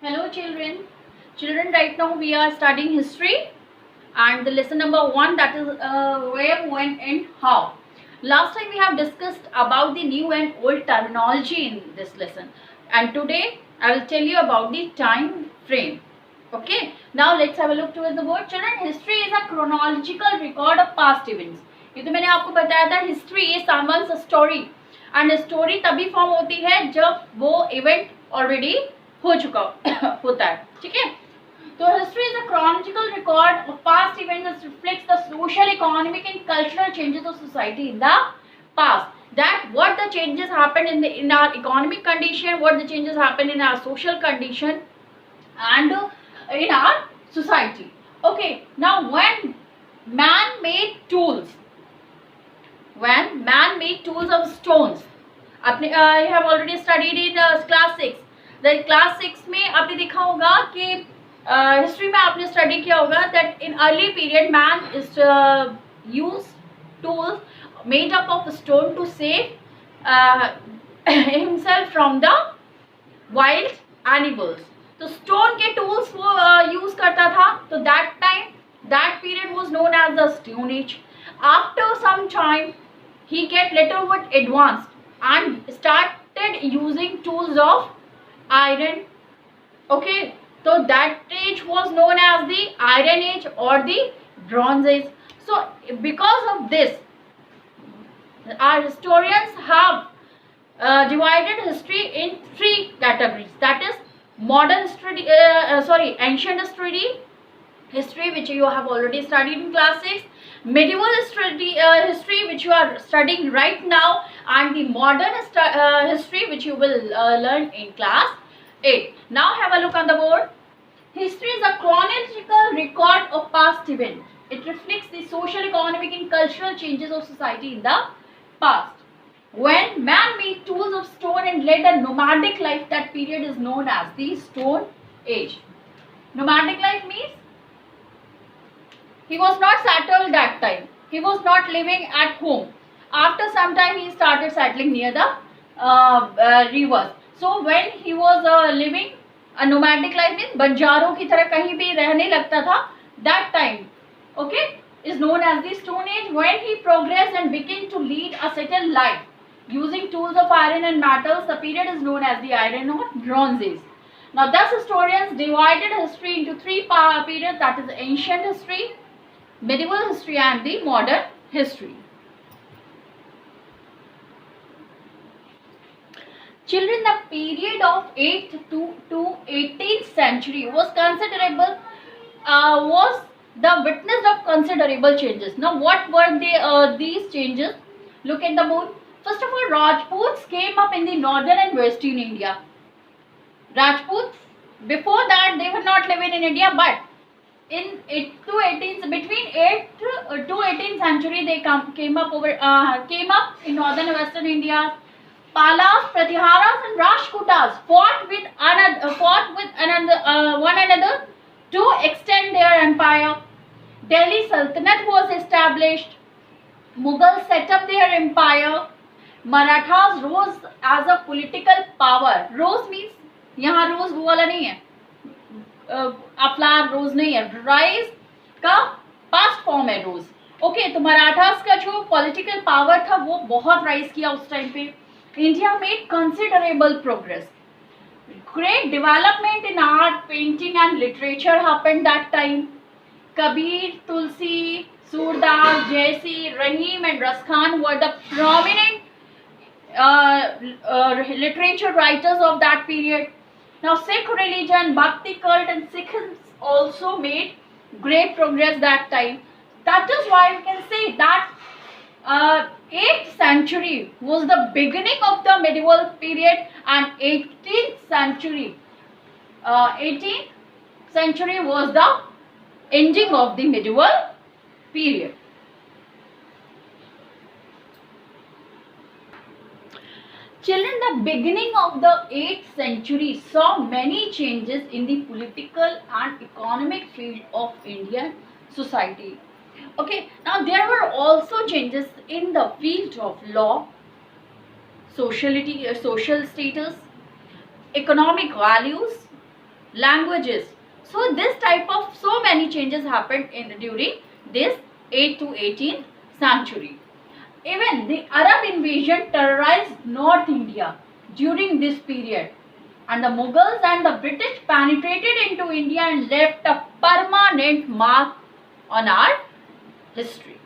Hello children. Children, right now we are studying history and the lesson number 1, that is where, when and how. Last time we have discussed about the new and old terminology in this lesson, and today I will tell you about the time frame. Okay, now let's have a look towards the board. Children, history is a chronological record of past events. ये तो मैंने आपको बताया था, history is someone's story and story तभी form होती है जब वो इवेंट ऑलरेडी हो चुका होता है. ठीक है, so history is a chronological record of past events that reflects the social, economic and cultural changes of society in the past. That what the changes happened in our economic condition, what the changes happened in our social condition and in our society. Okay, now when man made tools of stones, आपने I have already studied in class 6. The class 6 में आपने देखा होगा कि history में आपने study किया होगा that in early period man is used tools made up of stone to save himself from the wild animals. तो stone के tools वो use करता था. तो that period was known as the Stone Age. After some time he get little bit advanced and started using tools of iron. Okay, so that age was known as the Iron Age or the Bronze Age. So because of this, our historians have divided history in 3 categories. That is modern history, ancient history which you have already studied in class 6, medieval history which you are studying right now, and the modern history which you will learn in class 8. Now have a look on the board. History is a chronological record of past events. It reflects the social, economic and cultural changes of society in the past. When man made tools of stone and led a nomadic life, that period is known as the Stone Age. Nomadic life means he was not settled that time. He was not living at home. After some time, he started settling near the rivers. So when he was living a nomadic life, means बंजारों की तरह कहीं भी रहने लगता था. That time, okay, is known as the Stone Age. When he progressed and began to lead a settled life using tools of iron and metals, the period is known as the Iron or Bronze Age. Now, thus historians divided history into 3 periods, that is ancient history, medieval history and the modern history. Children, the period of 8th to 18th century was considerable, was the witness of considerable changes. Now, what were these changes? Look at the board. First of all, Rajputs came up in the northern and western India. Rajputs, before that they were not living in India, but in 8th to 18th, between 8th to 18th century, they came up in northern and western India. Palas, Pratiharas and Rashtrakutas fought with one another to extend their empire. Delhi Sultanate was established. Mughals set up their empire. Marathas rose as a political power. Rose means, यहाँ रोज वो वाला नहीं है, अफ्लार रोज नहीं है, rise का past form है रोज. Okay, तो मराठास का जो पॉलिटिकल पावर था वो बहुत राइज किया उस टाइम पे. India made considerable progress. Great development in art, painting and literature happened that time. Kabir, Tulsi, Surdas, Jaisi, Rahim and Raskhan were the prominent literature writers of that period. Now, Sikh religion, Bhakti cult and Sikhs also made great progress that time. That is why we can say that 8th century was the beginning of the medieval period and 18th century was the ending of the medieval period. Children, the beginning of the 8th century saw many changes in the political and economic field of Indian society. Okay, now there were also changes in the field of law, social status, economic values, languages. So this type of so many changes happened during this 8th to 18th century. Even the Arab invasion terrorized North India during this period, and the Mughals and the British penetrated into India and left a permanent mark on our history.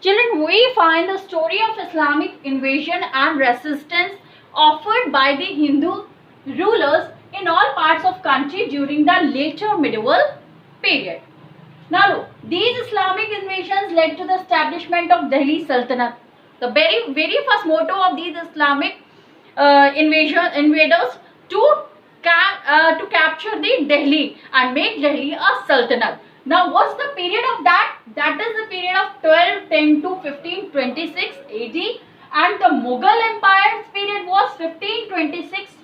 Children, we find the story of Islamic invasion and resistance offered by the Hindu rulers in all parts of country during the later medieval period. Now look, these Islamic invasions led to the establishment of Delhi Sultanate. The very first motto of these Islamic invaders to capture the Delhi and make Delhi a Sultanate. Now what's the period of that? That is the period of 1210 to 1526 AD, and the Mughal Empire's period was 1526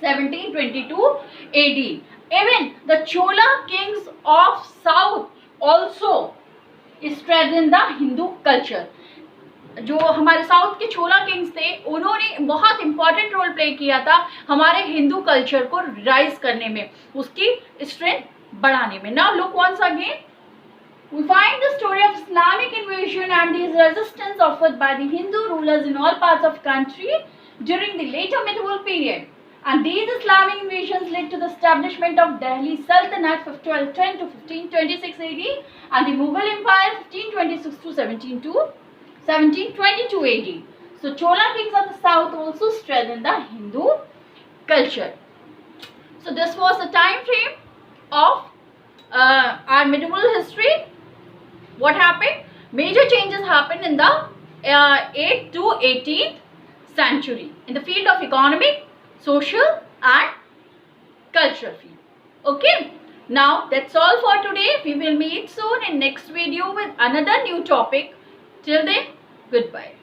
1722 AD. Even the Chola kings of South also strengthened the Hindu culture. जो हमारे south के छोला Kings थे, उन्होंने बहुत important role play किया था हमारे Hindu culture को राइज करने में, उसकी स्ट्रेंथ बढ़ाने में. Now look once again, we find the story of Islamic invasion and these resistance offered by the Hindu rulers in all parts of country during the later medieval period. And these Islamic invasions led to the establishment of Delhi Sultanate 1210 to 1526 AD and the Mughal Empire 1526 to 1722 AD. So Chola kings of the south also strengthened the Hindu culture. So this was the time frame of our medieval history. What happened? Major changes happened in the 8th to 18th century in the field of economic, social and cultural field. Okay, now that's all for today. We will meet soon in next video with another new topic. Till then, goodbye.